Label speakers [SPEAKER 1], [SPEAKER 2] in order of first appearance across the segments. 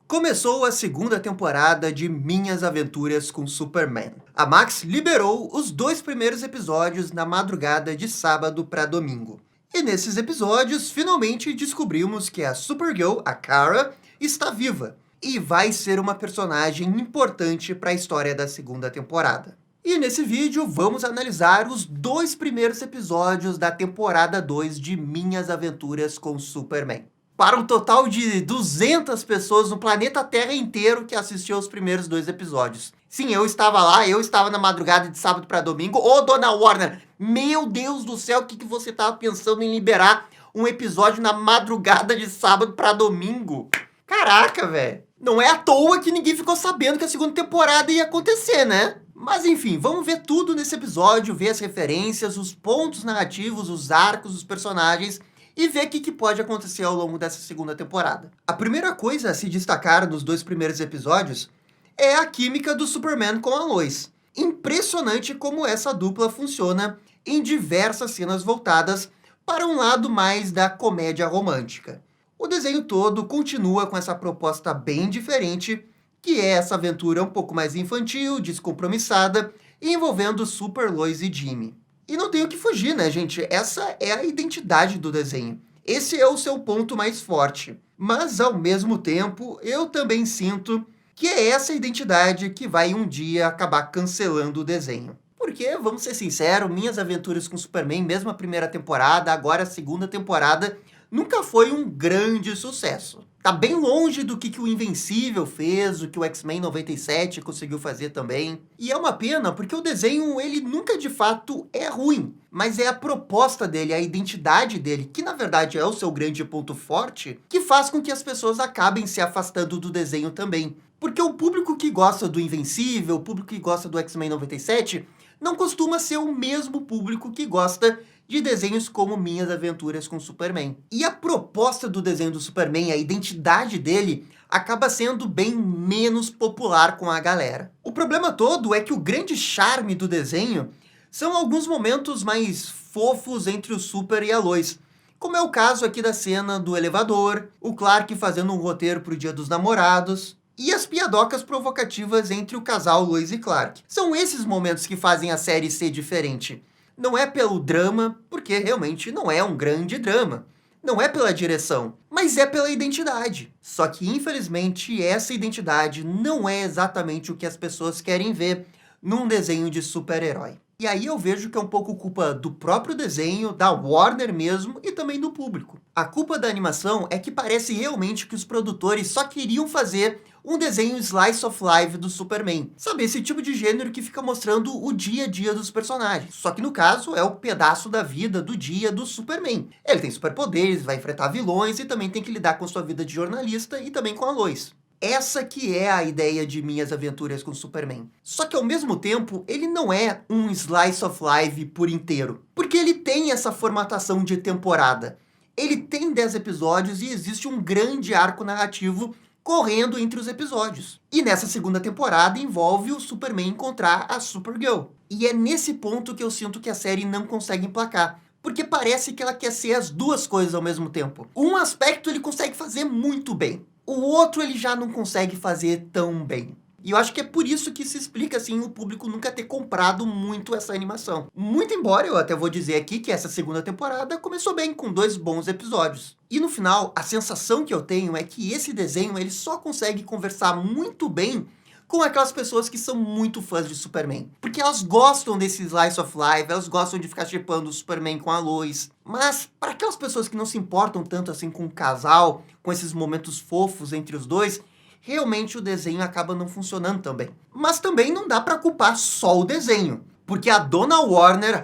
[SPEAKER 1] Começou a segunda temporada de Minhas Aventuras com Superman. A Max liberou os 2 primeiros episódios na madrugada de sábado para domingo. E nesses episódios, finalmente descobrimos que a Supergirl, a Kara, está viva e vai ser uma personagem importante para a história da segunda temporada. E nesse vídeo vamos analisar os 2 primeiros episódios da temporada 2 de Minhas Aventuras com Superman. Para um total de 200 pessoas no planeta Terra inteiro que assistiu os primeiros 2 episódios. Sim, eu estava lá, eu estava na madrugada de sábado para domingo. Ô, dona Warner, meu Deus do céu, o que você estava pensando em liberar um episódio na madrugada de sábado para domingo? Caraca, velho. Não é à toa que ninguém ficou sabendo que a segunda temporada ia acontecer, né? Mas enfim, vamos ver tudo nesse episódio, ver as referências, os pontos narrativos, os arcos, os personagens e ver o que pode acontecer ao longo dessa segunda temporada. A primeira coisa a se destacar nos 2 primeiros episódios é a química do Superman com a Lois. Impressionante como essa dupla funciona em diversas cenas voltadas para um lado mais da comédia romântica. O desenho todo continua com essa proposta bem diferente, que é essa aventura um pouco mais infantil, descompromissada, envolvendo Super Lois e Jimmy. E não tem o que fugir, né, gente? Essa é a identidade do desenho. Esse é o seu ponto mais forte. Mas, ao mesmo tempo, eu também sinto que é essa identidade que vai um dia acabar cancelando o desenho. Porque, vamos ser sinceros, Minhas Aventuras com Superman, mesmo a primeira temporada, agora a segunda temporada, nunca foi um grande sucesso. Tá bem longe do que o Invencível fez, o que o X-Men 97 conseguiu fazer também. E é uma pena, porque o desenho, ele nunca de fato é ruim. Mas é a proposta dele, a identidade dele, que na verdade é o seu grande ponto forte, que faz com que as pessoas acabem se afastando do desenho também. Porque o público que gosta do Invencível, o público que gosta do X-Men 97, não costuma ser o mesmo público que gosta de desenhos como Minhas Aventuras com Superman. E a proposta do desenho do Superman, a identidade dele, acaba sendo bem menos popular com a galera. O problema todo é que o grande charme do desenho são alguns momentos mais fofos entre o Super e a Lois, como é o caso aqui da cena do elevador, o Clark fazendo um roteiro pro Dia dos Namorados, e as piadocas provocativas entre o casal Lois e Clark. São esses momentos que fazem a série ser diferente. Não é pelo drama, porque realmente não é um grande drama. Não é pela direção, mas é pela identidade. Só que, infelizmente, essa identidade não é exatamente o que as pessoas querem ver num desenho de super-herói. E aí eu vejo que é um pouco culpa do próprio desenho, da Warner mesmo e também do público. A culpa da animação é que parece realmente que os produtores só queriam fazer um desenho slice of life do Superman. Sabe, esse tipo de gênero que fica mostrando o dia a dia dos personagens. Só que no caso é o pedaço da vida do dia do Superman. Ele tem superpoderes, vai enfrentar vilões e também tem que lidar com sua vida de jornalista e também com a Lois. Essa que é a ideia de Minhas Aventuras com Superman. Só que ao mesmo tempo, ele não é um slice of life por inteiro. Porque ele tem essa formatação de temporada. Ele tem 10 episódios e existe um grande arco narrativo correndo entre os episódios. E nessa segunda temporada envolve o Superman encontrar a Supergirl. E é nesse ponto que eu sinto que a série não consegue emplacar. Porque parece que ela quer ser as duas coisas ao mesmo tempo. Um aspecto ele consegue fazer muito bem. O outro ele já não consegue fazer tão bem. E eu acho que é por isso que se explica, assim, o público nunca ter comprado muito essa animação. Muito embora eu até vou dizer aqui que essa segunda temporada começou bem, com 2 bons episódios. E no final, a sensação que eu tenho é que esse desenho ele só consegue conversar muito bem com aquelas pessoas que são muito fãs de Superman. Porque elas gostam desse slice of life, elas gostam de ficar shippando o Superman com a Lois. Mas para aquelas pessoas que não se importam tanto assim com o casal, com esses momentos fofos entre os dois, realmente o desenho acaba não funcionando também. Mas também não dá para culpar só o desenho. Porque a Dona Warner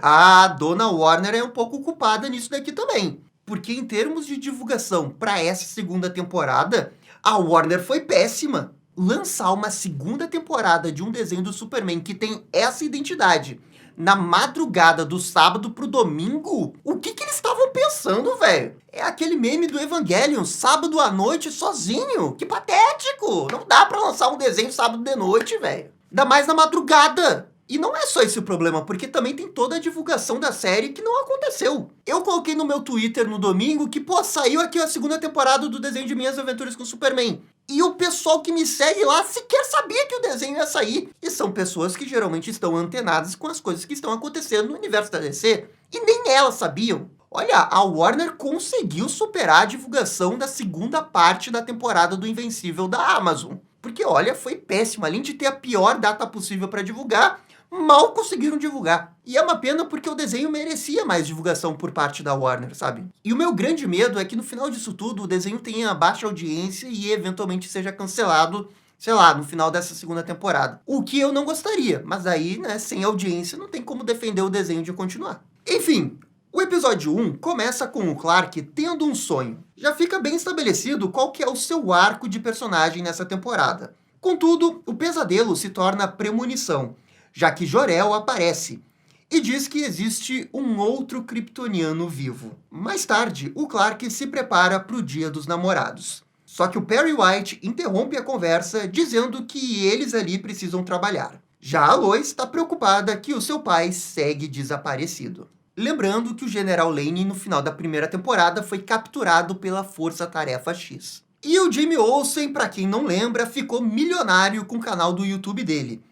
[SPEAKER 1] é um pouco culpada nisso daqui também. Porque em termos de divulgação para essa segunda temporada, a Warner foi péssima. Lançar uma segunda temporada de um desenho do Superman que tem essa identidade na madrugada do sábado pro domingo, o que eles estavam pensando, velho? É aquele meme do Evangelion, sábado à noite sozinho. Que patético! Não dá pra lançar um desenho sábado de noite, velho. Ainda mais na madrugada. E não é só esse o problema, porque também tem toda a divulgação da série que não aconteceu. Eu coloquei no meu Twitter no domingo que, saiu aqui a segunda temporada do desenho de Minhas Aventuras com Superman. E o pessoal que me segue lá sequer sabia que o desenho ia sair. E são pessoas que geralmente estão antenadas com as coisas que estão acontecendo no universo da DC. E nem elas sabiam. Olha, a Warner conseguiu superar a divulgação da segunda parte da temporada do Invencível da Amazon. Porque, olha, foi péssimo. Além de ter a pior data possível para divulgar, mal conseguiram divulgar. E é uma pena porque o desenho merecia mais divulgação por parte da Warner, sabe? E o meu grande medo é que no final disso tudo o desenho tenha baixa audiência e eventualmente seja cancelado, sei lá, no final dessa segunda temporada. O que eu não gostaria, mas aí, né, sem audiência não tem como defender o desenho de continuar. Enfim, o episódio 1 começa com o Clark tendo um sonho. Já fica bem estabelecido qual que é o seu arco de personagem nessa temporada. Contudo, o pesadelo se torna premonição, já que Jor-El aparece e diz que existe um outro kryptoniano vivo. Mais tarde, o Clark se prepara para o Dia dos Namorados. Só que o Perry White interrompe a conversa dizendo que eles ali precisam trabalhar. Já a Lois está preocupada que o seu pai segue desaparecido. Lembrando que o General Lane, no final da primeira temporada, foi capturado pela Força Tarefa X. E o Jimmy Olsen, para quem não lembra, ficou milionário com o canal do YouTube dele.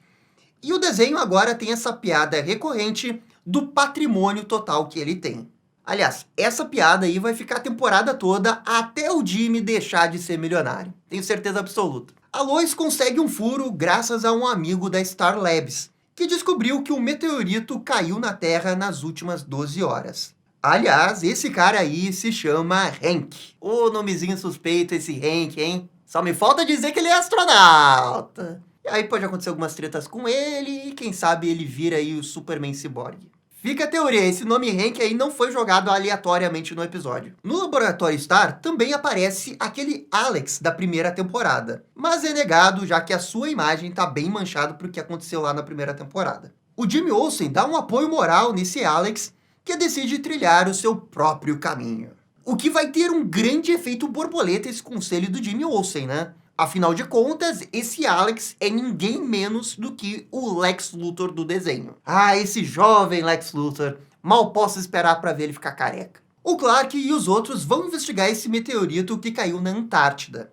[SPEAKER 1] E o desenho agora tem essa piada recorrente do patrimônio total que ele tem. Aliás, essa piada aí vai ficar a temporada toda até o Jimmy deixar de ser milionário. Tenho certeza absoluta. A Lois consegue um furo graças a um amigo da Star Labs, que descobriu que um meteorito caiu na Terra nas últimas 12 horas. Aliás, esse cara aí se chama Hank. Ô, nomezinho suspeito esse Hank, hein? Só me falta dizer que ele é astronauta. E aí pode acontecer algumas tretas com ele e quem sabe ele vira aí o Superman Cyborg. Fica a teoria, esse nome Hank aí não foi jogado aleatoriamente no episódio. No Laboratório Star também aparece aquele Alex da primeira temporada, mas é negado já que a sua imagem tá bem manchada pro que aconteceu lá na primeira temporada. O Jimmy Olsen dá um apoio moral nesse Alex, que decide trilhar o seu próprio caminho. O que vai ter um grande efeito borboleta esse conselho do Jimmy Olsen, né? Afinal de contas, esse Alex é ninguém menos do que o Lex Luthor do desenho. Ah, esse jovem Lex Luthor. Mal posso esperar para ver ele ficar careca. O Clark e os outros vão investigar esse meteorito que caiu na Antártida.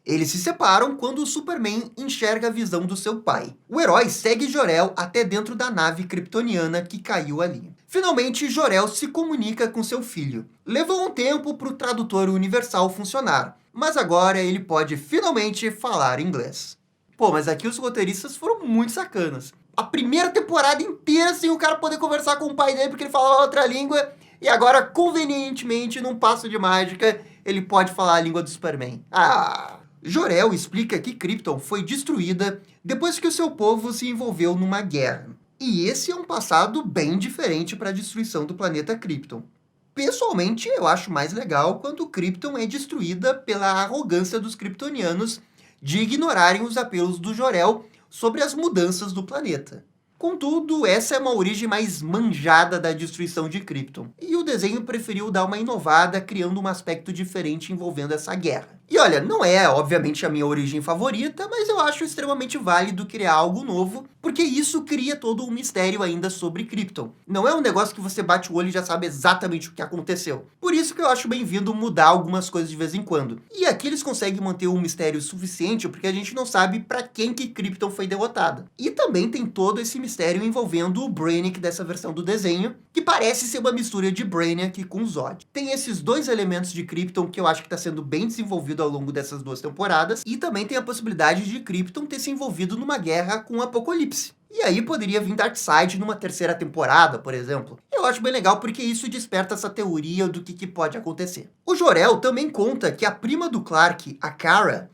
[SPEAKER 1] Eles se separam quando o Superman enxerga a visão do seu pai. O herói segue Jor-El até dentro da nave kryptoniana que caiu ali. Finalmente, Jor-El se comunica com seu filho. Levou um tempo para o tradutor universal funcionar, mas agora ele pode finalmente falar inglês. Pô, mas aqui os roteiristas foram muito sacanas. A primeira temporada inteira sem o cara poder conversar com o pai dele porque ele falava outra língua, e agora, convenientemente, num passo de mágica, ele pode falar a língua do Superman. Jor-El explica que Krypton foi destruída depois que o seu povo se envolveu numa guerra. E esse é um passado bem diferente para a destruição do planeta Krypton. Pessoalmente, eu acho mais legal quando Krypton é destruída pela arrogância dos kryptonianos de ignorarem os apelos do Jor-El sobre as mudanças do planeta. Contudo, essa é uma origem mais manjada da destruição de Krypton, e o desenho preferiu dar uma inovada criando um aspecto diferente envolvendo essa guerra. E olha, não é, obviamente, a minha origem favorita, mas eu acho extremamente válido criar algo novo, porque isso cria todo um mistério ainda sobre Krypton. Não é um negócio que você bate o olho e já sabe exatamente o que aconteceu. Por isso que eu acho bem-vindo mudar algumas coisas de vez em quando. E aqui eles conseguem manter um mistério suficiente porque a gente não sabe para quem que Krypton foi derrotada. E também tem todo esse mistério envolvendo o Brainiac dessa versão do desenho, que parece ser uma mistura de Brainiac com Zod. Tem esses dois elementos de Krypton que eu acho que está sendo bem desenvolvido ao longo dessas duas temporadas, e também tem a possibilidade de Krypton ter se envolvido numa guerra com o Apocalipse. E aí poderia vir Darkseid numa terceira temporada, por exemplo. Eu acho bem legal porque isso desperta essa teoria do que pode acontecer. O Jor-El também conta que a prima do Clark, a Kara,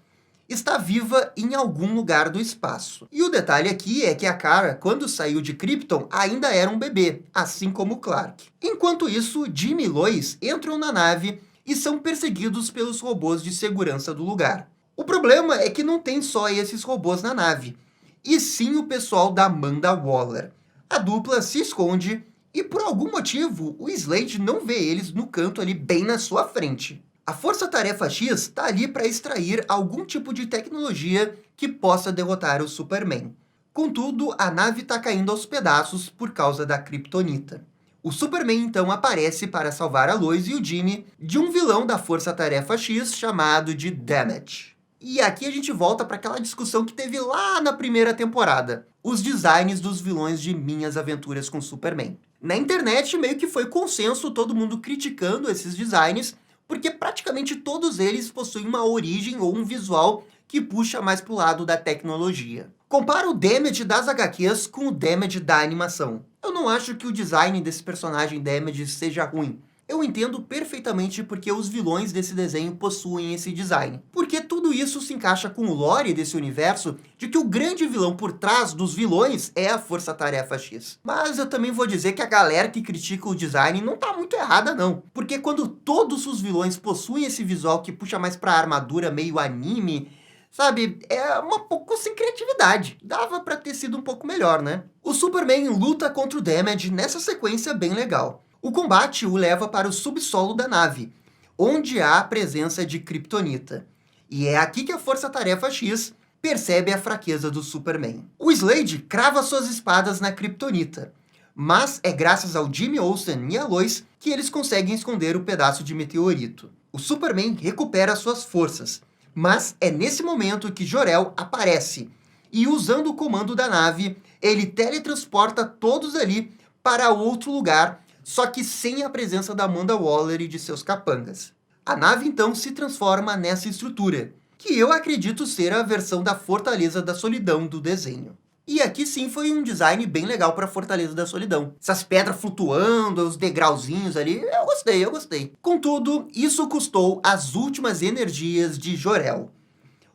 [SPEAKER 1] está viva em algum lugar do espaço. E o detalhe aqui é que a Kara, quando saiu de Krypton, ainda era um bebê, assim como o Clark. Enquanto isso, Jimmy e Lois entram na nave e são perseguidos pelos robôs de segurança do lugar. O problema é que não tem só esses robôs na nave, e sim o pessoal da Amanda Waller. A dupla se esconde e, por algum motivo, o Slade não vê eles no canto ali bem na sua frente. A Força Tarefa X está ali para extrair algum tipo de tecnologia que possa derrotar o Superman. Contudo, a nave está caindo aos pedaços por causa da Kryptonita. O Superman então aparece para salvar a Lois e o Jimmy de um vilão da Força Tarefa X chamado de Damage. E aqui a gente volta para aquela discussão que teve lá na primeira temporada. Os designs dos vilões de Minhas Aventuras com Superman. Na internet meio que foi consenso todo mundo criticando esses designs, porque praticamente todos eles possuem uma origem ou um visual que puxa mais pro lado da tecnologia. Compara o Damage das HQs com o Damage da animação. Eu não acho que o design desse personagem Damage seja ruim. Eu entendo perfeitamente porque os vilões desse desenho possuem esse design. Porque tudo isso se encaixa com o lore desse universo de que o grande vilão por trás dos vilões é a Força Tarefa X. Mas eu também vou dizer que a galera que critica o design não tá muito errada não. Porque quando todos os vilões possuem esse visual que puxa mais pra armadura meio anime, sabe, é um pouco sem criatividade. Dava pra ter sido um pouco melhor, né? O Superman luta contra o Damage nessa sequência bem legal. O combate o leva para o subsolo da nave, onde há a presença de Kryptonita. E é aqui que a Força Tarefa X percebe a fraqueza do Superman. O Slade crava suas espadas na Kryptonita, mas é graças ao Jimmy Olsen e a Lois que eles conseguem esconder o pedaço de meteorito. O Superman recupera suas forças, mas é nesse momento que Jor-El aparece, e usando o comando da nave, ele teletransporta todos ali para outro lugar, só que sem a presença da Amanda Waller e de seus capangas. A nave então se transforma nessa estrutura, que eu acredito ser a versão da Fortaleza da Solidão do desenho. E aqui sim foi um design bem legal para a Fortaleza da Solidão. Essas pedras flutuando, os degrauzinhos ali, eu gostei. Contudo, isso custou as últimas energias de Jor-El.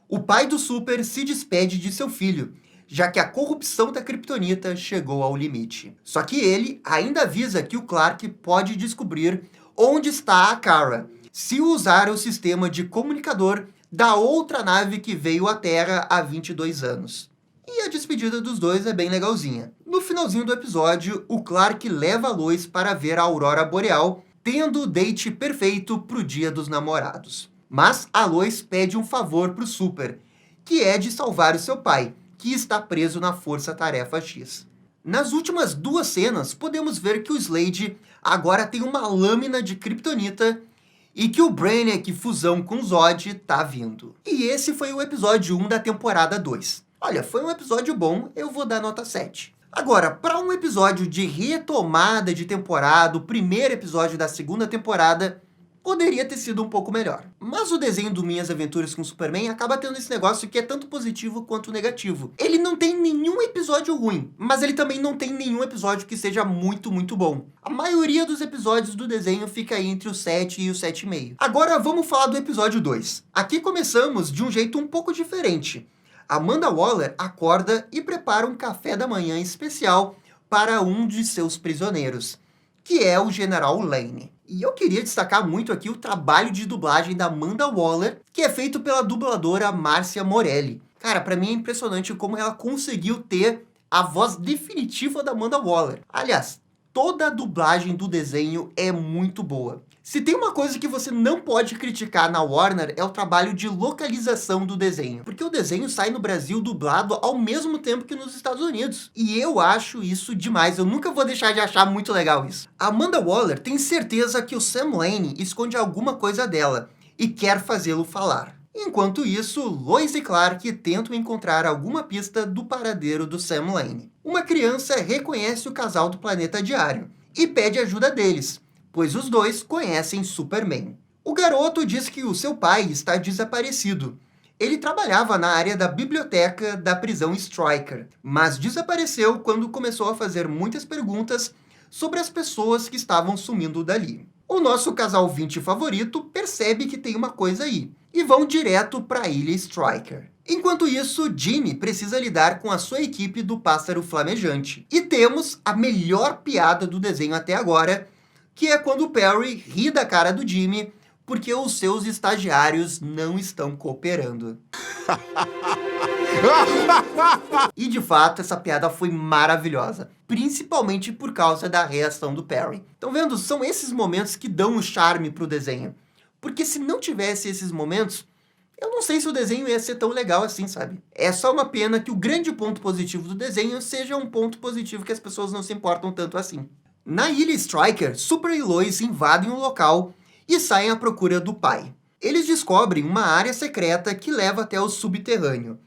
[SPEAKER 1] O pai do Super se despede de seu filho, já que a corrupção da Kryptonita chegou ao limite. Só que ele ainda avisa que o Clark pode descobrir onde está a Kara, se usar o sistema de comunicador da outra nave que veio à Terra há 22 anos. E a despedida dos dois é bem legalzinha. No finalzinho do episódio, o Clark leva a Lois para ver a aurora boreal, tendo o date perfeito pro Dia dos Namorados. Mas a Lois pede um favor pro Super, que é de salvar o seu pai, que está preso na Força Tarefa X. Nas últimas duas cenas, podemos ver que o Slade agora tem uma lâmina de Kryptonita e que o Brainiac fusão com Zod tá vindo. E esse foi o episódio 1 da temporada 2. Olha, foi um episódio bom, eu vou dar nota 7. Agora, para um episódio de retomada de temporada, o primeiro episódio da segunda temporada, poderia ter sido um pouco melhor. Mas o desenho do Minhas Aventuras com Superman acaba tendo esse negócio que é tanto positivo quanto negativo. Ele não tem nenhum episódio ruim, mas ele também não tem nenhum episódio que seja muito, muito bom. A maioria dos episódios do desenho fica aí entre o 7 e o 7,5. Agora vamos falar do episódio 2. Aqui começamos de um jeito um pouco diferente. Amanda Waller acorda e prepara um café da manhã especial para um de seus prisioneiros, que é o General Lane. E eu queria destacar muito aqui o trabalho de dublagem da Amanda Waller, que é feito pela dubladora Márcia Morelli. Cara, pra mim é impressionante como ela conseguiu ter a voz definitiva da Amanda Waller. Aliás, toda a dublagem do desenho é muito boa. Se tem uma coisa que você não pode criticar na Warner, é o trabalho de localização do desenho. Porque o desenho sai no Brasil dublado ao mesmo tempo que nos Estados Unidos. E eu acho isso demais, eu nunca vou deixar de achar muito legal isso. A Amanda Waller tem certeza que o Sam Lane esconde alguma coisa dela e quer fazê-lo falar. Enquanto isso, Lois e Clark tentam encontrar alguma pista do paradeiro do Sam Lane. Uma criança reconhece o casal do Planeta Diário e pede ajuda deles, pois os dois conhecem Superman. O garoto diz que o seu pai está desaparecido. Ele trabalhava na área da biblioteca da prisão Stryker, mas desapareceu quando começou a fazer muitas perguntas sobre as pessoas que estavam sumindo dali. O nosso casal 20 favorito percebe que tem uma coisa aí, e vão direto para a ilha Stryker. Enquanto isso, Jimmy precisa lidar com a sua equipe do Pássaro Flamejante. E temos a melhor piada do desenho até agora, que é quando o Perry ri da cara do Jimmy porque os seus estagiários não estão cooperando. E de fato, essa piada foi maravilhosa, principalmente por causa da reação do Perry. Estão vendo? São esses momentos que dão um charme pro desenho. Porque se não tivesse esses momentos, eu não sei se o desenho ia ser tão legal assim, sabe? É só uma pena que o grande ponto positivo do desenho seja um ponto positivo que as pessoas não se importam tanto assim. Na ilha Stryker, Super e Lois invadem o local e saem à procura do pai. Eles descobrem uma área secreta que leva até o subterrâneo.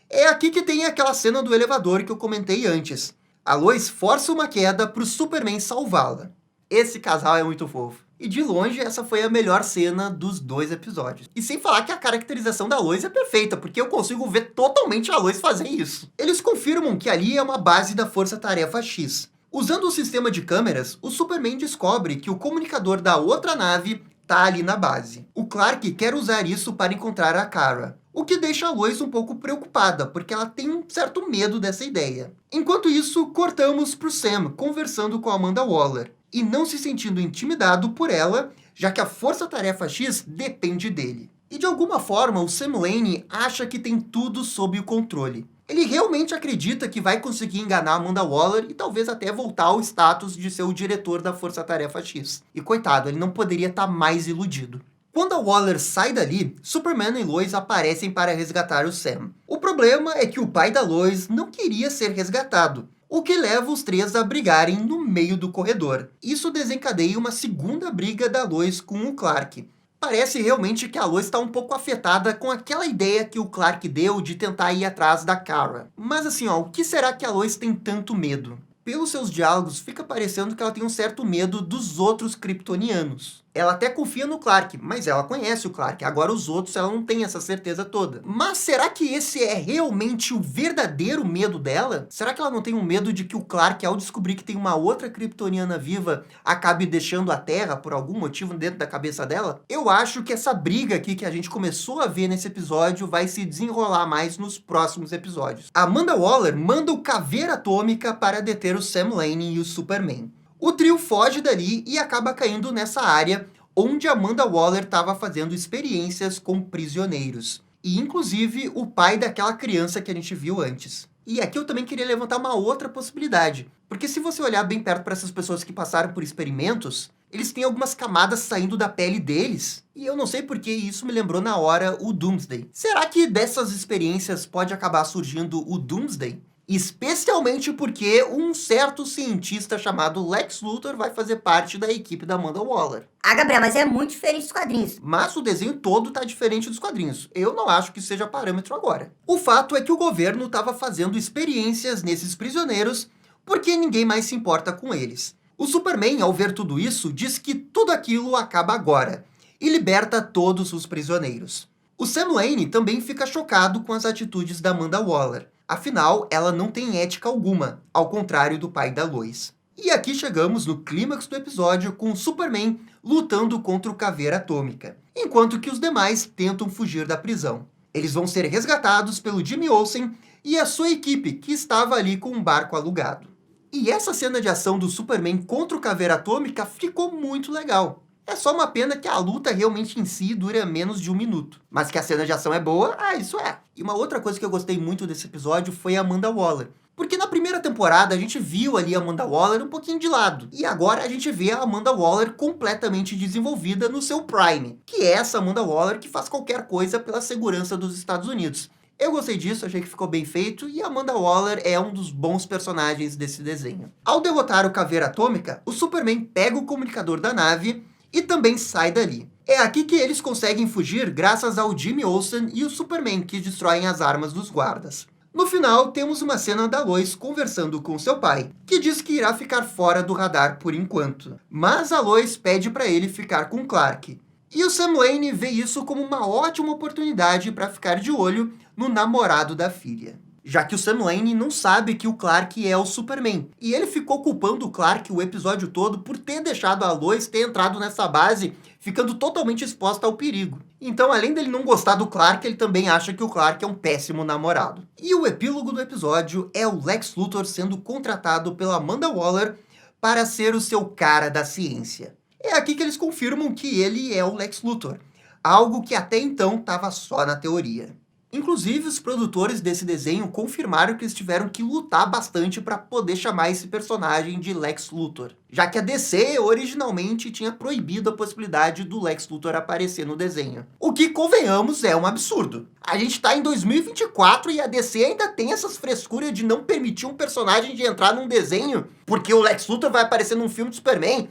[SPEAKER 1] É aqui que tem aquela cena do elevador que eu comentei antes. A Lois força uma queda para o Superman salvá-la. Esse casal é muito fofo. E de longe, essa foi a melhor cena dos 2 episódios. E sem falar que a caracterização da Lois é perfeita, porque eu consigo ver totalmente a Lois fazer isso. Eles confirmam que ali é uma base da Força Tarefa X. Usando o sistema de câmeras, o Superman descobre que o comunicador da outra nave tá ali na base. O Clark quer usar isso para encontrar a Kara, o que deixa a Lois um pouco preocupada, porque ela tem um certo medo dessa ideia. Enquanto isso, cortamos pro Sam conversando com a Amanda Waller, e não se sentindo intimidado por ela, já que a Força Tarefa X depende dele. E de alguma forma, o Sam Lane acha que tem tudo sob o controle. Ele realmente acredita que vai conseguir enganar Amanda Waller e talvez até voltar ao status de ser o diretor da Força Tarefa X. E coitado, ele não poderia estar mais iludido. Quando a Waller sai dali, Superman e Lois aparecem para resgatar o Sam. O problema é que o pai da Lois não queria ser resgatado, o que leva os 3 a brigarem no meio do corredor. Isso desencadeia uma segunda briga da Lois com o Clark. Parece realmente que a Lois está um pouco afetada com aquela ideia que o Clark deu de tentar ir atrás da Kara. Mas assim, o que será que a Lois tem tanto medo? Pelos seus diálogos, fica parecendo que ela tem um certo medo dos outros kryptonianos. Ela até confia no Clark, mas ela conhece o Clark. Agora os outros, ela não tem essa certeza toda. Mas será que esse é realmente o verdadeiro medo dela? Será que ela não tem um medo de que o Clark, ao descobrir que tem uma outra kryptoniana viva, acabe deixando a Terra por algum motivo dentro da cabeça dela? Eu acho que essa briga aqui que a gente começou a ver nesse episódio vai se desenrolar mais nos próximos episódios. A Amanda Waller manda o Caveira Atômica para deter o Sam Lane e o Superman. O trio foge dali e acaba caindo nessa área onde Amanda Waller estava fazendo experiências com prisioneiros. E inclusive o pai daquela criança que a gente viu antes. E aqui eu também queria levantar uma outra possibilidade. Porque se você olhar bem perto para essas pessoas que passaram por experimentos, eles têm algumas camadas saindo da pele deles. E eu não sei porque isso me lembrou na hora o Doomsday. Será que dessas experiências pode acabar surgindo o Doomsday? Especialmente porque um certo cientista chamado Lex Luthor vai fazer parte da equipe da Amanda Waller.
[SPEAKER 2] Ah, Gabriel, mas é muito diferente dos quadrinhos.
[SPEAKER 1] Mas o desenho todo tá diferente dos quadrinhos. Eu não acho que seja parâmetro agora. O fato é que o governo estava fazendo experiências nesses prisioneiros porque ninguém mais se importa com eles. O Superman, ao ver tudo isso, diz que tudo aquilo acaba agora e liberta todos os prisioneiros. O Sam Lane também fica chocado com as atitudes da Amanda Waller. Afinal, ela não tem ética alguma, ao contrário do pai da Lois. E aqui chegamos no clímax do episódio com o Superman lutando contra o Caveira Atômica, enquanto que os demais tentam fugir da prisão. Eles vão ser resgatados pelo Jimmy Olsen e a sua equipe, que estava ali com um barco alugado. E essa cena de ação do Superman contra o Caveira Atômica ficou muito legal. É só uma pena que a luta realmente em si dura menos de 1 minuto. Mas que a cena de ação é boa, isso é. E uma outra coisa que eu gostei muito desse episódio foi a Amanda Waller. Porque na primeira temporada a gente viu ali a Amanda Waller um pouquinho de lado. E agora a gente vê a Amanda Waller completamente desenvolvida no seu prime. Que é essa Amanda Waller que faz qualquer coisa pela segurança dos Estados Unidos. Eu gostei disso, achei que ficou bem feito, e a Amanda Waller é um dos bons personagens desse desenho. Ao derrotar o Caveira Atômica, o Superman pega o comunicador da nave e também sai dali. É aqui que eles conseguem fugir graças ao Jimmy Olsen e o Superman, que destroem as armas dos guardas. No final, temos uma cena da Lois conversando com seu pai, que diz que irá ficar fora do radar por enquanto. Mas a Lois pede para ele ficar com Clark. E o Sam Lane vê isso como uma ótima oportunidade para ficar de olho no namorado da filha. Já que o Sam Lane não sabe que o Clark é o Superman. E ele ficou culpando o Clark o episódio todo por ter deixado a Lois ter entrado nessa base, ficando totalmente exposta ao perigo. Então, além dele não gostar do Clark, ele também acha que o Clark é um péssimo namorado. E o epílogo do episódio é o Lex Luthor sendo contratado pela Amanda Waller para ser o seu cara da ciência. É aqui que eles confirmam que ele é o Lex Luthor, algo que até então estava só na teoria. Inclusive, os produtores desse desenho confirmaram que eles tiveram que lutar bastante para poder chamar esse personagem de Lex Luthor, já que a DC originalmente tinha proibido a possibilidade do Lex Luthor aparecer no desenho. O que, convenhamos, é um absurdo. A gente tá em 2024 e a DC ainda tem essas frescuras de não permitir um personagem de entrar num desenho porque o Lex Luthor vai aparecer num filme de Superman.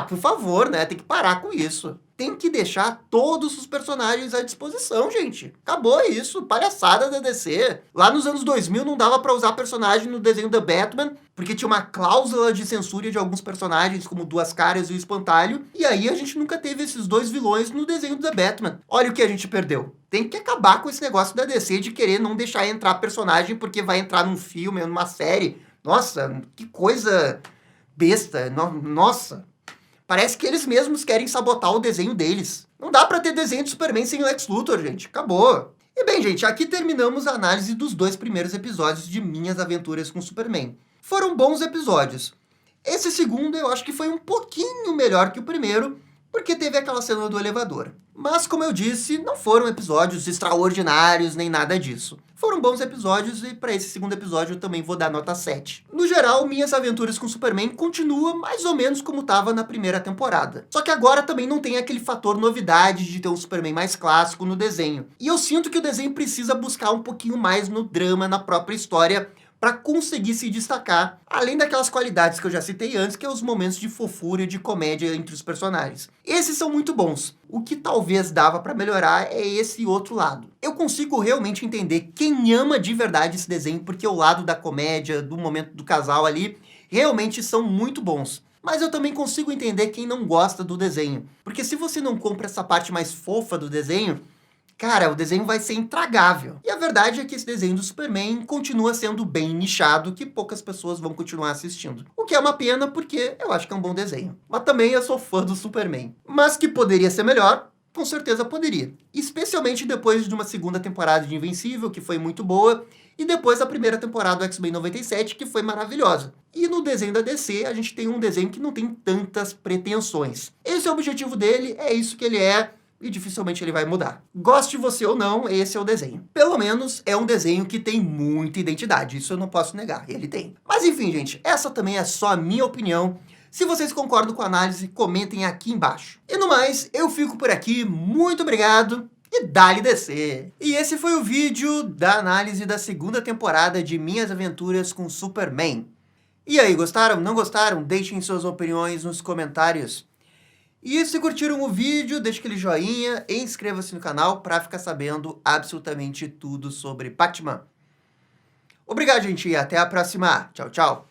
[SPEAKER 1] Por favor, né? Tem que parar com isso. tem que deixar todos os personagens à disposição, gente. Acabou isso, palhaçada da DC. Lá nos anos 2000 não dava pra usar personagem no desenho da Batman, porque tinha uma cláusula de censura de alguns personagens, como Duas Caras e o Espantalho, e aí a gente nunca teve esses dois vilões no desenho da Batman. Olha o que a gente perdeu. Tem que acabar com esse negócio da DC de querer não deixar entrar personagem porque vai entrar num filme, numa série. Nossa, que coisa besta. Nossa. Parece que eles mesmos querem sabotar o desenho deles. Não dá pra ter desenho de Superman sem o Lex Luthor, gente. Acabou. E bem, gente, aqui terminamos a análise dos 2 primeiros episódios de Minhas Aventuras com Superman. Foram bons episódios. Esse segundo eu acho que foi um pouquinho melhor que o primeiro, porque teve aquela cena do elevador. Mas, como eu disse, não foram episódios extraordinários nem nada disso. Foram bons episódios e para esse segundo episódio eu também vou dar nota 7. No geral, Minhas Aventuras com Superman continua mais ou menos como estava na primeira temporada. Só que agora também não tem aquele fator novidade de ter um Superman mais clássico no desenho. E eu sinto que o desenho precisa buscar um pouquinho mais no drama, na própria história, para conseguir se destacar, além daquelas qualidades que eu já citei antes, que é os momentos de fofura e de comédia entre os personagens. Esses são muito bons. O que talvez dava para melhorar é esse outro lado. Eu consigo realmente entender quem ama de verdade esse desenho, porque o lado da comédia, do momento do casal ali, realmente são muito bons. Mas eu também consigo entender quem não gosta do desenho, porque se você não compra essa parte mais fofa do desenho, cara, o desenho vai ser intragável. E a verdade é que esse desenho do Superman continua sendo bem nichado, que poucas pessoas vão continuar assistindo. O que é uma pena, porque eu acho que é um bom desenho. Mas também eu sou fã do Superman. Mas que poderia ser melhor, com certeza poderia. Especialmente depois de uma segunda temporada de Invencível, que foi muito boa, e depois da primeira temporada do X-Men 97, que foi maravilhosa. E no desenho da DC, a gente tem um desenho que não tem tantas pretensões. Esse é o objetivo dele, é isso que ele é, e dificilmente ele vai mudar. Goste você ou não, esse é o desenho. Pelo menos é um desenho que tem muita identidade, isso eu não posso negar, ele tem. Mas enfim, gente, essa também é só a minha opinião. Se vocês concordam com a análise, comentem aqui embaixo. E no mais, eu fico por aqui, muito obrigado e dale DC! E esse foi o vídeo da análise da segunda temporada de Minhas Aventuras com Superman. E aí, gostaram? Não gostaram? Deixem suas opiniões nos comentários. E se curtiram o vídeo, deixe aquele joinha e inscreva-se no canal para ficar sabendo absolutamente tudo sobre Batman. Obrigado, gente, e até a próxima. Tchau, tchau.